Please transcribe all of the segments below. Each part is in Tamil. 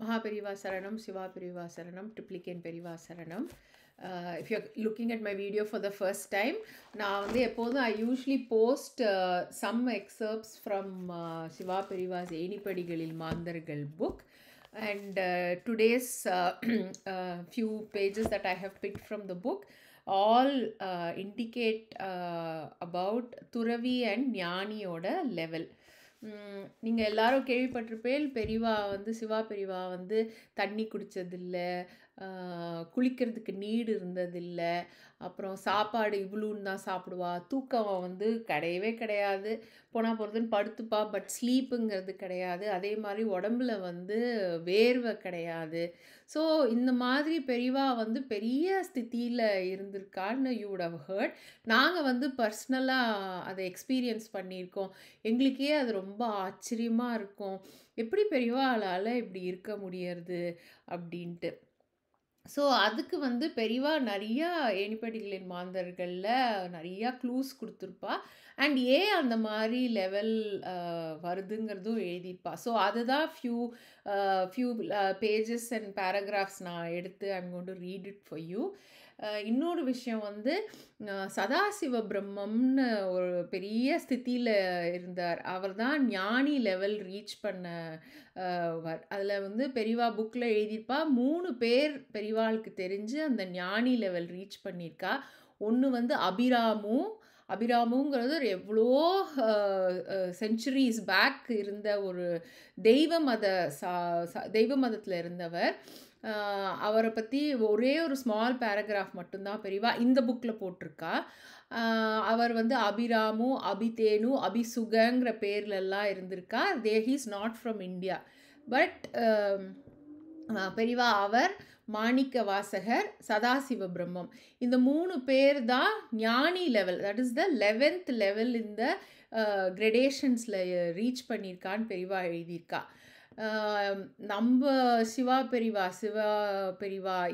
Mahaperiva Saranam, Shiva Periva Saranam, Triplicane Periva Saranam. If you're looking at my video for the first time, now I usually post some excerpts from Shiva Periva's Enipadigalil Mandargal book. And today's few pages that I have picked from the book all indicate about Turavi and Jnaniyoda level. நீங்கள் எல்லாரும் கேள்விப்பட்டிருப்பேன், பெரியவா சிவா பெரியவா தண்ணி குடித்ததில்ல, குளிக்கிறதுக்கு நீடு இருந்ததில்லை, அப்புறம் சாப்பாடு இவ்வளோன்னு தான் சாப்பிடுவா, தூக்கம் கிடையவே கிடையாது, போனால் போகிறதுன்னு படுத்துப்பா, பட் ஸ்லீப்புங்கிறது கிடையாது, அதே மாதிரி உடம்புல வேர்வை கிடையாது. ஸோ இந்த மாதிரி பெரியவா பெரிய ஸ்திதியில் இருந்திருக்கான்னு யூ வுட் ஹவ் ஹர்ட். நாங்கள் பர்சனலாக அதை எக்ஸ்பீரியன்ஸ் பண்ணியிருக்கோம். எங்களுக்கே அது ரொம்ப ஆச்சரியமாக இருக்கும், எப்படி பெரியவாளால் இப்படி இருக்க முடியறது அப்படின்ட்டு. ஸோ அதுக்கு பெரியவா நிறையா ஏணிப்படிகளின் மாந்தர்களில் நிறையா க்ளூஸ் கொடுத்துருப்பா. அண்ட் ஏன் அந்த மாதிரி லெவல் வருதுங்கிறதும் எழுதியிருப்பா. ஸோ அதுதான் ஃபியூ பேஜஸ் அண்ட் பேராகிராஃப்ஸ் நான் எடுத்து I'm going to read it for you. இன்னொரு விஷயம் சதாசிவ பிரம்மம்னு ஒரு பெரிய ஸ்திதியில் இருந்தார். அவர் தான் ஞானி லெவல் ரீச் பண்ண அதில் பெரியவா புக்கில் எழுதியிருப்பா. 3 பேர் பெரியவாளுக்கு தெரிஞ்சு அந்த ஞானி லெவல் ரீச் பண்ணியிருக்கா. ஒன்று அபிராமுங்கிறது ஒரு எவ்வளோ செஞ்சுரிஸ் பேக் இருந்த ஒரு தெய்வ மதத்தில் இருந்தவர். அவரை பற்றி ஒரே ஒரு ஸ்மால் பேராகிராஃப் மட்டும்தான் பெரியவா இந்த புக்கில் போட்டிருக்கா. அவர் அபிராமு, அபிதேனு, அபிசுகங்கிற பேர்லெல்லாம் இருந்திருக்கா. He's not from India. But பெரியவா அவர், மாணிக்க வாசகர், சதாசிவ பிரம்மம், இந்த 3 பேர் தான் ஞானி level, that is the 11th level இந்த கிரடேஷன்ஸில் ரீச் பண்ணியிருக்கான்னு பெரியவா எழுதியிருக்கா. நம்ம சிவா பெரிவா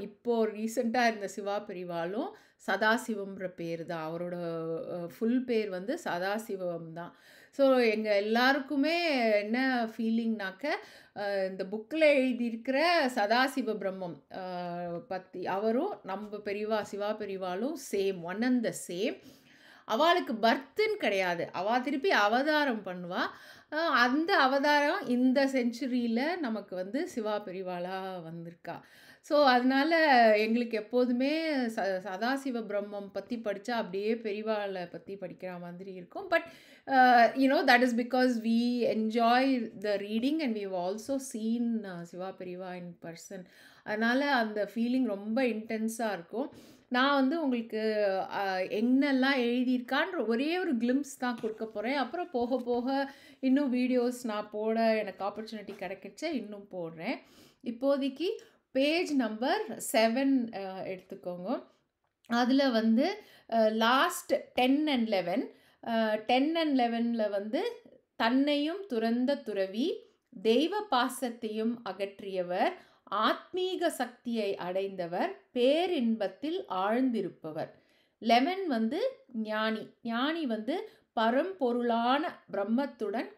இப்போது ரீசெண்டாக இருந்த சிவா பெரிவாலும் சதாசிவம்ன்ற பேர் தான். அவரோட ஃபுல் பேர் சதாசிவம் தான். ஸோ எங்கள் எல்லாருக்குமே என்ன ஃபீலிங்னாக்க, இந்த புக்கில் எழுதியிருக்கிற சதாசிவ பிரம்மம் பற்றி அவரும் நம்ம சிவா பெரிவாலும் same, one and the same. அவளுக்கு பர்த்துன்னு கிடையாது, அவள் திருப்பி அவதாரம் பண்ணுவாள். அந்த அவதாரம் இந்த செஞ்சுரியில் நமக்கு சிவா பெரிவாளாக வந்திருக்கா. ஸோ அதனால் எங்களுக்கு எப்போதுமே சதாசிவ பிரம்மம் பற்றி படித்தா அப்படியே பெரிவாளை பற்றி படிக்கிற மாதிரி இருக்கும். But that is because we enjoy the reading and we have also seen Siva Periva in person. அதனால் அந்த ஃபீலிங் ரொம்ப இன்டென்ஸாக இருக்கும். நான் உங்களுக்கு என்னெல்லாம் எழுதியிருக்கான்ற ஒரே ஒரு கிளிம்ஸ் தான் கொடுக்க போகிறேன். அப்புறம் போக போக இன்னும் வீடியோஸ் நான் போட எனக்கு ஆப்பர்ச்சுனிட்டி கிடைக்கிச்ச இன்னும் போடுறேன். இப்போதைக்கு பேஜ் நம்பர் 7 எடுத்துக்கோங்க. அதில் லாஸ்ட் 10 and 11 10 and 11ல் தன்னையும் துறந்த துறவி, தெய்வ பாசத்தையும் அகற்றியவர், ஆத்மீக சக்தியை அடைந்தவர், பேரின்பத்தில் ஆழ்ந்திருப்பவர். 11 ஞானி பரம்பொருளான பிரம்மத்துடன்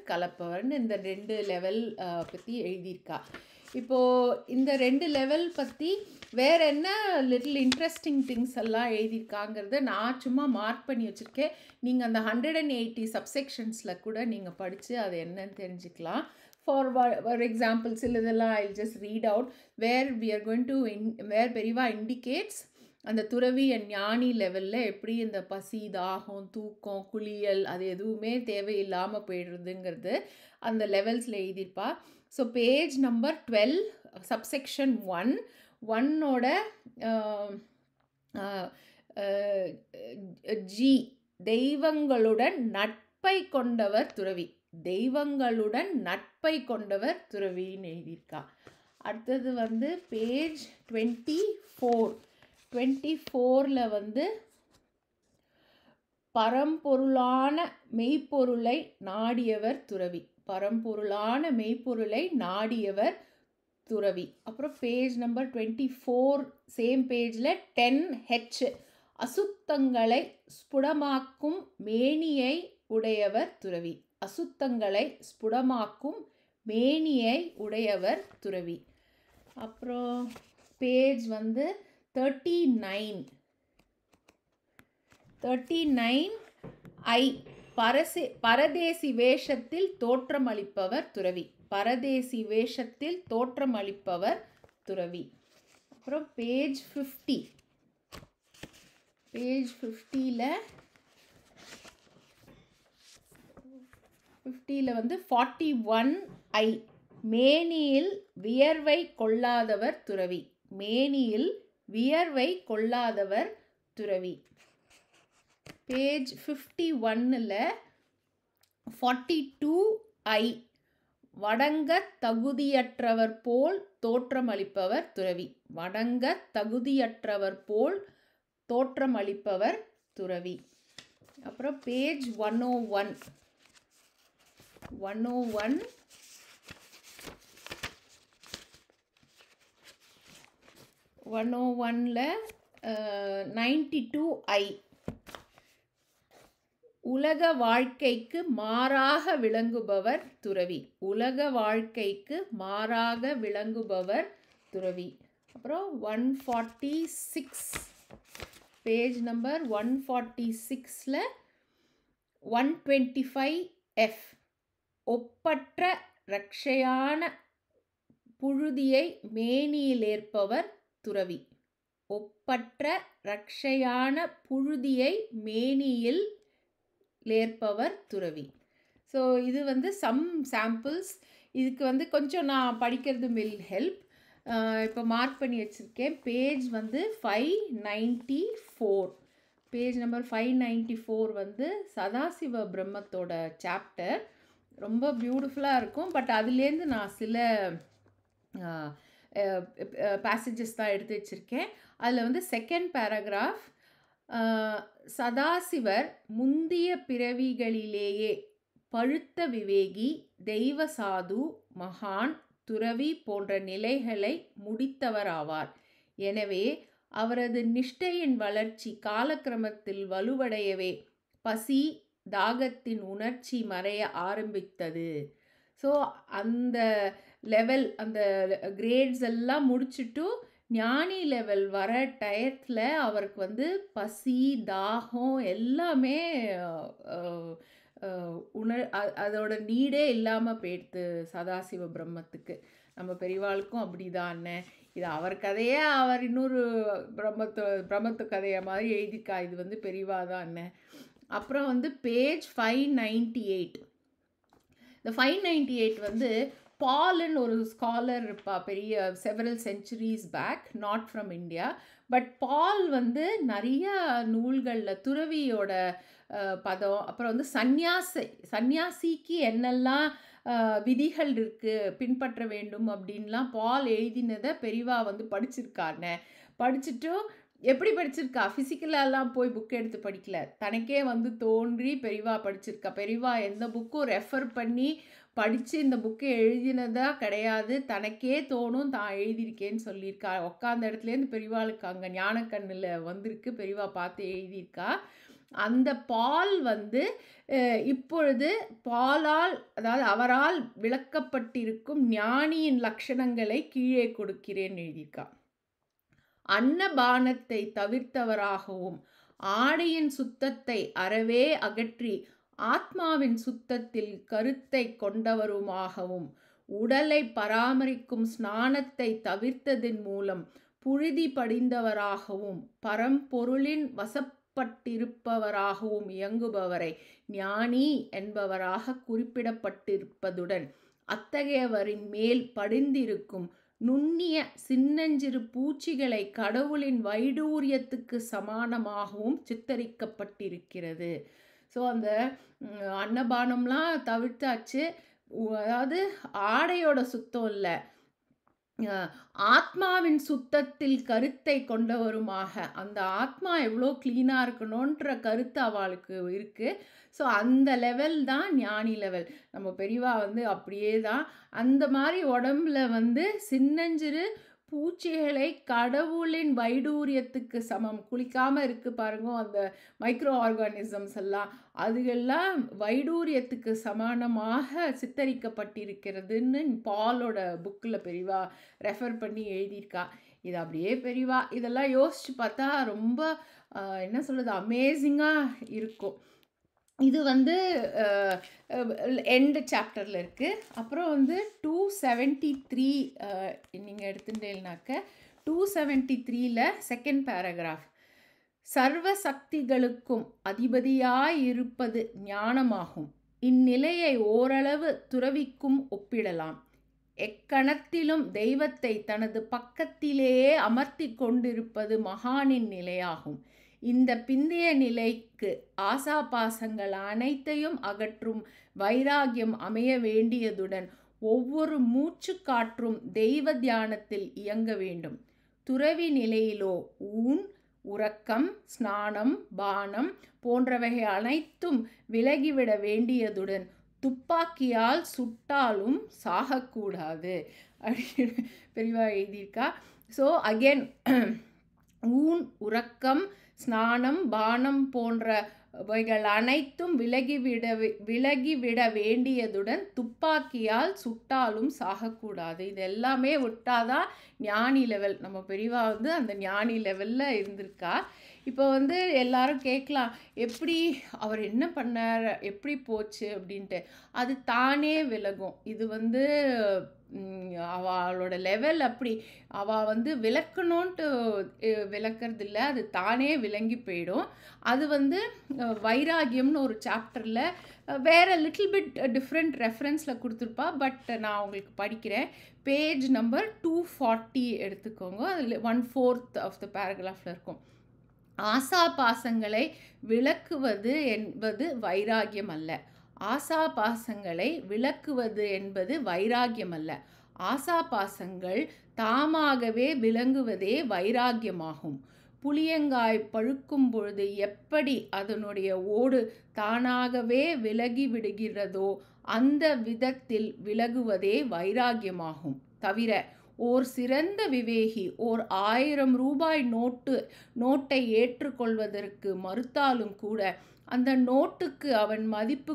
கலப்பவர்னு இந்த 2 லெவல் பற்றி எழுதியிருக்கா. இப்போது இந்த 2 லெவல் பற்றி வேறு என்ன லிட்டில் இன்ட்ரெஸ்டிங் திங்ஸ் எல்லாம் எழுதியிருக்காங்கிறத நான் சும்மா மார்க் பண்ணி வச்சுருக்கேன். நீங்கள் அந்த 180 சப்செக்ஷன்ஸில் கூட நீங்கள் படித்து அது என்னன்னு தெரிஞ்சுக்கலாம். For example, சிலதெல்லாம் I'll just read out where we are going to where பெரியவா indicates அந்த துறவி அண்ட் ஞானி லெவலில் எப்படி இந்த பசி, தாகம், தூக்கம், குளியல் அது எதுவுமே தேவையில்லாமல் போயிடுறதுங்கிறது அந்த லெவல்ஸில் எழுதியிருப்பா. So page number 12 subsection 1 G, தெய்வங்களுடன் நட்பை கொண்டவர் துறவின்னு எழுதியிருக்கா. அடுத்தது பேஜ் 24ல் பரம்பொருளான மெய்ப்பொருளை நாடியவர் துறவி. அப்புறம் பேஜ் நம்பர் 24 சேம் பேஜில் 10H, அசுத்தங்களை ஸ்புடமாக்கும் மேனியை உடையவர் துறவி. அசுத்தங்களை ஸ்புடமாக்கும் மேனியை உடையவர் துறவி. அப்புறம் பேஜ் வந்து 39 ஐ பரதேசி வேஷத்தில் தோற்றமளிப்பவர் துறவி. பரதேசி வேஷத்தில் தோற்றமளிப்பவர் துறவி. அப்புறம் பேஜ் 50ல வந்து 41 மேனியில் வியர்வை கொள்ளாதவர் துறவி. மேனியில் வியர்வை கொள்ளாதவர் துறவி. பேஜ் 51ல 42 வணங்க தகுதியற்றவர் போல் தோற்றமளிப்பவர் துறவி. வணங்க தகுதியற்றவர் போல் தோற்றமளிப்பவர் துறவி. அப்புறம் பேஜ் 101ல 92 உலக வாழ்க்கைக்கு மாறாக விளங்குபவர் துறவி. உலக வாழ்க்கைக்கு மாறாக விளங்குபவர் துறவி. அப்புறம் 146 பேஜ் நம்பர் 146ல 125 ஒப்பற்ற ரக்ஷையான புழுதியை மேனியில் ஏற்பவர் துறவி. ஒப்பற்ற ரக்ஷையான புழுதியை மேனியில் ஏற்பவர் துறவி. ஸோ இது வந்து சம் சாம்பிள்ஸ். இதுக்கு வந்து கொஞ்சம் நான் படிக்கிறது வில் ஹெல்ப். இப்போ மார்க் பண்ணி வச்சுருக்கேன். பேஜ் வந்து 594. பேஜ் நம்பர் 594 வந்து சதாசிவ பிரம்மத்தோட சாப்டர். ரொம்ப பியூட்டிஃபுல்லாக இருக்கும். பட் அதுலேருந்து நான் சில பேசேஜஸ் தான் எடுத்து வச்சுருக்கேன். அதில் வந்து செகண்ட் பேராகிராஃப், சதாசிவர் முந்திய பிறவிகளிலேயே பழுத்த விவேகி, தெய்வ சாது, மகான், துறவி போன்ற நிலைகளை முடித்தவராவார். எனவே அவரது நிஷ்டையின் வளர்ச்சி காலக்கிரமத்தில் வலுவடையவே பசி தாகத்தின் உணர்ச்சி மறைய ஆரம்பித்தது. ஸோ அந்த லெவல், அந்த கிரேட்ஸ் எல்லாம் முடிச்சுட்டு ஞானி லெவல் வர டயத்தில் அவருக்கு வந்து பசி தாகம் எல்லாமே அதோட நீடே இல்லாமல் போயிடுது சதாசிவ பிரம்மத்துக்கு. நம்ம பெரியவாளுக்கும் அப்படிதான். இது அவர் கதையே அவர் இன்னொரு பிரம்மத்து கதையை மாதிரி எழுதிக்கா. இது வந்து பெரியவா தான். அப்புறம் வந்து பேஜ் 598. இந்த 598 வந்து பால்னு ஒரு ஸ்காலர் இருப்பா, பெரிய several centuries back, not from India. But Paul வந்து நிறைய நூல்களில் துறவியோட பதம், அப்புறம் வந்து சந்நியாசிக்கு என்னெல்லாம் விதிகள் இருக்குது பின்பற்ற வேண்டும் அப்படின்லாம் பால் எழுதினதை பெரியவா வந்து படிச்சிருக்காருன்னு. படிச்சுட்டு எப்படி படிச்சிருக்கா, ஃபிசிக்கலாலாம் போய் புக் எடுத்து படிக்கல, தனக்கே வந்து தோன்றி பெரியவா படிச்சிருக்கா. பெரியவா எந்த புக்கும் ரெஃபர் பண்ணி படித்து இந்த புக்கை எழுதினதா கிடையாது. தனக்கே தோணும் தான் எழுதியிருக்கேன்னு சொல்லியிருக்கா. உட்காந்த இடத்துலேருந்து பெரியவாளுக்கு அங்கே ஞானக்கண்ணில் வந்திருக்கு, பெரியவா பார்த்து எழுதியிருக்கா. அந்த பால் வந்து இப்பொழுது பாலால், அதாவது அவரால் விளக்கப்பட்டிருக்கும் ஞானியின் லட்சணங்களை கீழே கொடுக்கிறேன் எழுதியிருக்கா. அன்னபானத்தை தவிர்த்தவராகவும் ஆடையின் சுத்தத்தை அறவே அகற்றி ஆத்மாவின் சுத்தத்தில் கருத்தை கொண்டவருமாகவும் உடலை பராமரிக்கும் ஸ்நானத்தை தவிர்த்ததின் மூலம் புழுதி படிந்தவராகவும் பரம்பொருளின் வசப்பட்டிருப்பவராகவும் இயங்குபவரை ஞானி என்பவராக குறிப்பிடப்பட்டிருப்பதுடன் அத்தகையவரின் மேல் படிந்திருக்கும் நுண்ணிய சின்னஞ்சிறு பூச்சிகளை கடவுளின் வைடூரியத்துக்கு சமானமாகவும் சித்தரிக்கப்பட்டிருக்கிறது. ஸோ அந்த அன்னபானம்லாம் தவிர்த்தாச்சு. அதாவது ஆடையோட சுத்தம் இல்லை, ஆத்மாவின் சுத்தத்தில் கருத்தை கொண்டவருமாக, அந்த ஆத்மா எவ்வளோ க்ளீனாக இருக்கணுன்ற கருத்து அவளுக்கு இருக்குது. ஸோ அந்த லெவல் தான் ஞானி லெவல். நம்ம பெரியவா வந்து அப்படியே தான் அந்த மாதிரி உடம்புல வந்து சின்னஞ்சிறு பூச்சிகளை கடவுளின் வைடூரியத்துக்கு சமம். குளிக்காமல் இருக்குது பாருங்க அந்த மைக்ரோ ஆர்கானிசம்ஸ் எல்லாம், அதுகெல்லாம் வைடூரியத்துக்கு சமானமாக சித்தரிக்கப்பட்டிருக்கிறதுன்னு பாலோட புக்கில் பெரியவா ரெஃபர் பண்ணி எழுதியிருக்கா. இது அப்படியே பெரியவா இதெல்லாம் யோசித்து பார்த்தா ரொம்ப என்ன சொல்கிறது, அமேசிங்காக இருக்கும். இது வந்து எண்டு சாப்டரில் இருக்குது. அப்புறம் வந்து 273 நீங்கள் எடுத்துட்டேன்னாக்க 273ல் செகண்ட் பேராகிராஃப், சர்வ சக்திகளுக்கும் அதிபதியாயிருப்பது ஞானமாகும். இந்நிலையை ஓரளவு துறவிக்கும் ஒப்பிடலாம். எக்கணத்திலும் தெய்வத்தை தனது பக்கத்திலேயே அமர்த்தி கொண்டிருப்பது மகானின் நிலையாகும். இந்த பிந்தைய நிலைக்கு ஆசாபாசங்கள் அனைத்தையும் அகற்றும் வைராகியம் அமைய வேண்டியதுடன் ஒவ்வொரு மூச்சு காற்றும் தெய்வ தியானத்தில் இயங்க வேண்டும். துறவி நிலையிலோ ஊன், உறக்கம், ஸ்நானம், பானம் போன்றவைகள் அனைத்தும் விலகிவிட வேண்டியதுடன் துப்பாக்கியால் சுட்டாலும் சாகக்கூடாது அப்படின்னு பெரியவா எழுதியிருக்கா. ஸோ அகெயின் ஊன், உறக்கம், ஸ்நானம், பானம் போன்றவைகள் அனைத்தும் விலகிவிட வேண்டியதுடன் துப்பாக்கியால் சுட்டாலும் சாகக்கூடாது. இது எல்லாமே விட்டாதான் ஞானி லெவல். நம்ம பெரியவா வந்து அந்த ஞானி லெவலில் இருந்திருக்கா. இப்போ வந்து எல்லாரும் கேட்கலாம், எப்படி அவர் என்ன பண்ணார், எப்படி போச்சு அப்படின்ட்டு. அது தானே விலகும். இது வந்து அவளோட லெவல் அப்படி. அவள் வந்து விளக்கணுன்ட்டு விளக்கிறது இல்லை, அது தானே விளங்கி போயிடும். அது வந்து வைராகியம்னு ஒரு சாப்டரில் வேறு லிட்டில் பிட் டிஃப்ரெண்ட் ரெஃபரன்ஸில் கொடுத்துருப்பா. பட் நான் உங்களுக்கு படிக்கிறேன். பேஜ் நம்பர் 240 எடுத்துக்கோங்க. அதில் 1/4 ஆஃப் த பேராகிராஃபில் இருக்கும். ஆசாபாசங்களை விளக்குவது என்பது வைராகியம் அல்ல. ஆசாபாசங்களை விளக்குவது என்பது வைராகியம் அல்ல. ஆசாபாசங்கள் தாமாகவே விளங்குவதே வைராகியமாகும். புளியங்காய் பழுக்கும் பொழுது எப்படி அதனுடைய ஓடு தானாகவே விலகி விடுகிறதோ அந்த விதத்தில் விலகுவதே வைராகியமாகும். தவிர ஓர் சிறந்த விவேகி ஓர் 1000 ரூபாய் நோட்டை ஏற்றுக்கொள்வதற்கு மறுத்தாலும் கூட அந்த நோட்டுக்கு அவன் மதிப்பு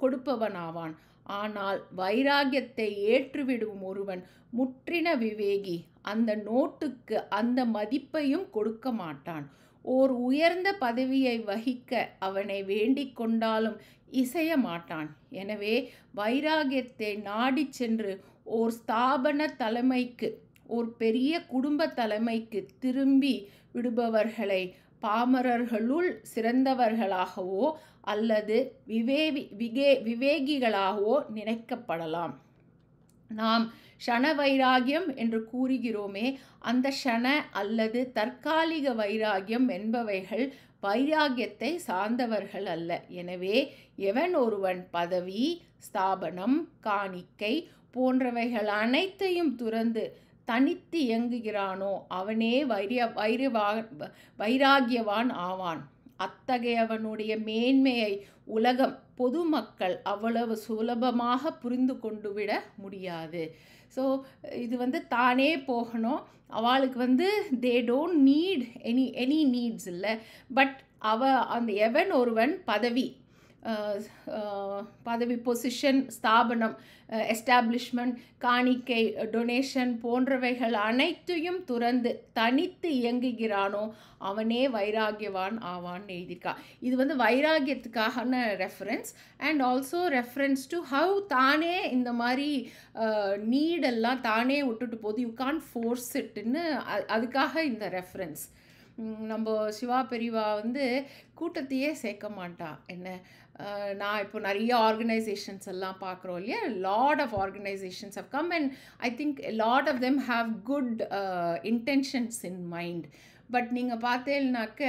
கொடுப்பவனாவான். ஆனால் வைராகியத்தை ஏற்றுவிடும் ஒருவன் முற்றின விவேகி அந்த நோட்டுக்கு அந்த மதிப்பையும் கொடுக்க மாட்டான். ஓர் உயர்ந்த பதவியை வகிக்க அவனை வேண்டிக் கொண்டாலும் இசைய மாட்டான். எனவே வைராகியத்தை நாடி சென்று ஓர் ஸ்தாபன தலைமைக்கு, ஓர் பெரிய குடும்ப தலைமைக்கு திரும்பி விடுபவர்களை பாமரர்களுள் சிறந்தவர்களாகவோ அல்லது விவேகிகளாகவோ நினைக்கப்படலாம். நாம் ஷண வைராகியம் என்று கூறுகிறோமே, அந்த ஷண அல்லது தற்காலிக வைராகியம் என்பவைகள் வைராகியத்தை சார்ந்தவர்கள் அல்ல. எனவே எவன் ஒருவன் பதவி, ஸ்தாபனம், காணிக்கை போன்றவைகள் அனைத்தையும் துறந்து தனித்து இயங்குகிறானோ அவனே வைராகியவான் ஆவான். அத்தகையவனுடைய மேன்மையை உலகம், பொதுமக்கள் அவ்வளவு சுலபமாக புரிந்து கொண்டு விட முடியாது. ஸோ இது வந்து தானே போகணும். அவளுக்கு வந்து they don't need any needs இல்லை. பட் அந்த எவன் ஒருவன் பதவி, பொசிஷன், ஸ்தாபனம், எஸ்டாப்ளிஷ்மெண்ட், காணிக்கை, டொனேஷன் போன்றவைகள் அனைத்தையும் துறந்து தனித்து இயங்குகிறானோ அவனே வைராகியவான் ஆவான் எழுதிக்கா. இது வந்து வைராகியத்துக்கான reference and also reference to how தானே இந்த மாதிரி நீடெல்லாம் தானே விட்டுட்டு போகுது. யூ கான்ட் ஃபோர்ஸ் இட்டுன்னு அதுக்காக இந்த ரெஃபரன்ஸ். நம்ம சிவா பெரியவா வந்து கூட்டத்தையே சேர்க்க மாட்டா. என்ன நான் இப்போ நிறைய ஆர்கனைசேஷன்ஸ் எல்லாம் பார்க்குறோம் இல்லையா. Lot of organisations have come and I think lot of them have good intentions in mind. But நீங்கள் பார்த்தேன்னாக்க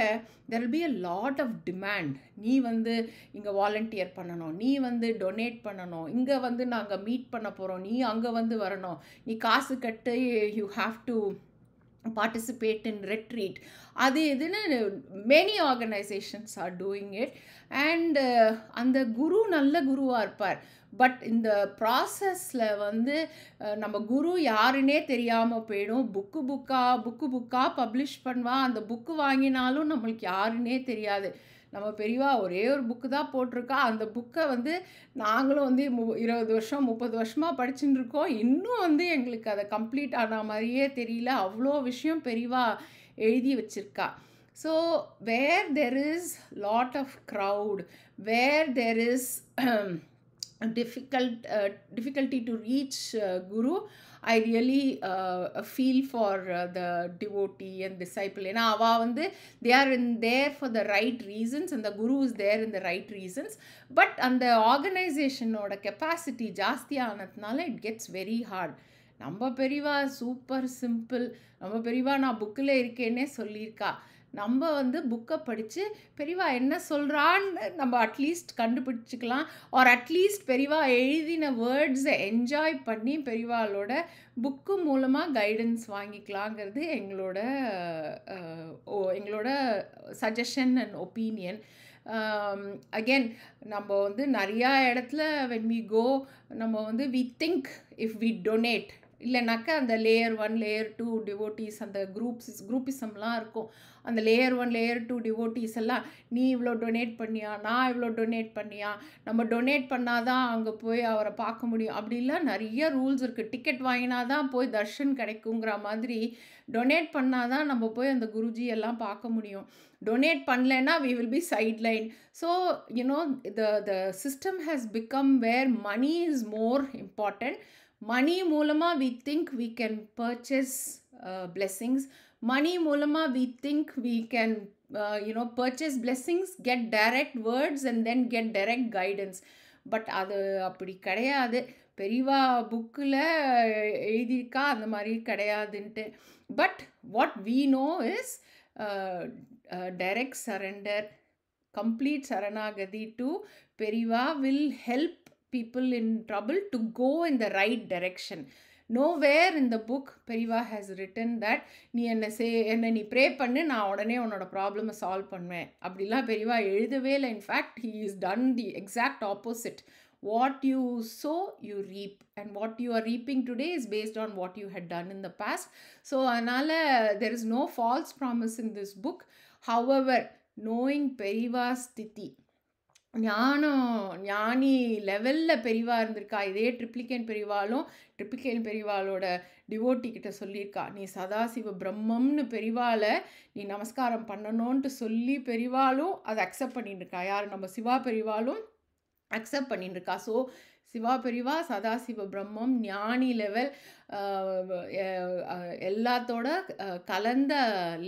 there will be a lot of demand. நீ வந்து இங்கே வாலண்டியர் பண்ணணும், நீ வந்து டொனேட் பண்ணணும், இங்கே வந்து நாங்கள் மீட் பண்ண போகிறோம், நீ அங்கே வந்து வரணும், நீ காசு கட்டு, you have to participate in retreat. அது இதுன்னு many organizations are doing it. And அந்த குரு நல்ல குருவாக இருப்பார். பட் இந்த ப்ராசஸில் வந்து நம்ம குரு யாருன்னே தெரியாமல் போயிடும். புக்கு புக்காக பப்ளிஷ் பண்ணுவா. அந்த புக்கு வாங்கினாலும் நம்மளுக்கு யாருன்னே தெரியாது. நம்ம பெரியவா ஒரே ஒரு புக்கு தான் போட்டிருக்கா. அந்த புக்கை வந்து நாங்களும் வந்து 20 வருஷம் 30 வருஷமாக படிச்சுட்டு இருக்கோம். இன்னும் வந்து எங்களுக்கு அதை கம்ப்ளீட் ஆன மாதிரியே தெரியல. அவ்வளோ விஷயம் பெரியவா எழுதி வச்சிருக்கா. So where there is lot of crowd, where there is difficulty to reach Guru, I really feel for the devotee and disciple. ஏன்னா அவள் வந்து they are in there for the right reasons and the Guru is there in the right reasons. But அந்த ஆர்கனைசேஷனோட capacity ஜாஸ்தியானதுனால it gets very hard. நம்ம பெரியவா சூப்பர் சிம்பிள். நம்ம பெரியவா நான் புக்கில் இருக்கேன்னே சொல்லியிருக்கா. நம்ம வந்து புக்கை படித்து பெரியவா என்ன சொல்கிறான்னு நம்ம அட்லீஸ்ட் கண்டுபிடிச்சிக்கலாம். ஆர் அட்லீஸ்ட் பெரியவா எழுதின வேர்ட்ஸை என்ஜாய் பண்ணி பெரியவாளோட புக்கு மூலமாக கைடன்ஸ் வாங்கிக்கலாங்கிறது எங்களோட சஜஷன் அண்ட் ஒப்பீனியன். அகெயின் நம்ம வந்து நிறையா இடத்துல when we go நம்ம வந்து we think if we donate, இல்லைனாக்கா அந்த லேயர் 1 லேயர் 2 டிவோட்டீஸ் அந்த குரூப்பிசம்லாம் இருக்கும். அந்த லேயர் 1 லேயர் 2 டிவோட்டீஸ் எல்லாம் நீ இவ்வளோ டொனேட் பண்ணியா, நான் இவ்வளோ டொனேட் பண்ணியா, நம்ம டொனேட் பண்ணாதான் அங்கே போய் அவரை பார்க்க முடியும், அப்படிலாம் நிறைய ரூல்ஸ் இருக்குது. டிக்கெட் வாங்கினா தான் போய் தர்ஷன் கிடைக்குங்கிற மாதிரி டொனேட் பண்ணாதான் நம்ம போய் அந்த குருஜி எல்லாம் பார்க்க முடியும். டொனேட் பண்ணலைன்னா we will be sidelined. So the system has become where money is more important. மணி மூலமாக we think we can purchase blessings. மணி மூலமாக we think we can purchase blessings, get direct words and then get direct guidance. But அது அப்படி கிடையாது. பெரியவா புக்கில் எழுதியிருக்கா அந்த மாதிரி கிடையாதுன்ட்டு. But what we know is direct surrender, complete saranagati to பெரியவா will help people in trouble to go in the right direction. Nowhere in the book பெரியவா has written that நீ என்ன நீ ப்ரே பண்ணு நான் உடனே உன்னோட ப்ராப்ளமை சால்வ் பண்ணுவேன் அப்படிலாம் பெரியவா எழுதவே இல்லை. In fact he is done the exact opposite. What you sow you reap, and what you are reaping today is based on what you had done in the past. So அதனால there is no false promise in this book. However, knowing பெரியவா ஸ்திதி, ஞானி லெவலில் பெரியவா இருந்திருக்கா. இதே ட்ரிப்ளிகேன் பெரியவாளோட டிவோட்டி கிட்ட சொல்லியிருக்கா, நீ சதாசிவ பிரம்மம்னு பெரியவாளை நீ நமஸ்காரம் பண்ணணுன்ட்டு சொல்லி பெரியவாளும் அதை அக்செப்ட் பண்ணிட்டு இருக்கா. யார்? நம்ம சிவா பெரியவாளும் அக்செப்ட் பண்ணிட்டு இருக்கா. ஸோ சிவா பெரியவா சதாசிவ பிரம்மம் ஞானி லெவல் எல்லாத்தோட கலந்த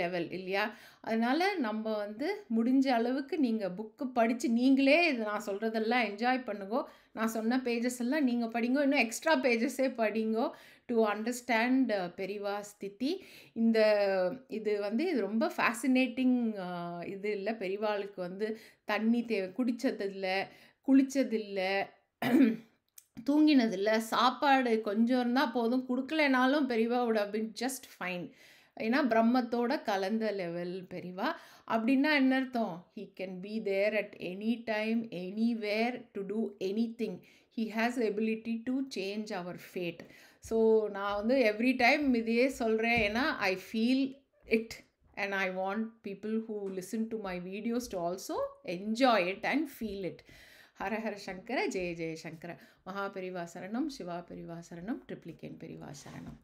லெவல் இல்லையா. அதனால் நம்ம வந்து முடிஞ்ச அளவுக்கு நீங்கள் புக்கு படித்து நீங்களே இது நான் சொல்கிறதெல்லாம் என்ஜாய் பண்ணுங்கோ. நான் சொன்ன பேஜஸ் எல்லாம் நீங்கள் படிங்கோ, இன்னும் எக்ஸ்ட்ரா பேஜஸே படிங்கோ டு அண்டர்ஸ்டாண்ட் பெரியவா ஸ்திதி. இது ரொம்ப ஃபேசினேட்டிங் இது இல்லை. பெரியவாளுக்கு வந்து தண்ணி குடித்ததில்லை, குளித்ததில்லை, தூங்கினதில்லை, சாப்பாடு கொஞ்சம் இருந்தால் போதும், கொடுக்கலைனாலும் பெரியவாவோட பின் ஜஸ்ட் ஃபைன். ஏன்னா பிரம்மத்தோட கலந்த லெவல் பெரியவா. அப்படின்னா என்ன அர்த்தம்? He can be there at any time anywhere to do anything. He has ability to change our fate. So நான் வந்து எவ்ரி டைம் இதையே சொல்கிறேன். ஏன்னா I feel it and I want people who listen to my videos to also enjoy it and feel it. Hara Hara Shankara, Jaya Jaya Shankara. Maha Periva Saranam, Shiva Periva Saranam, Triplicane Periva Saranam.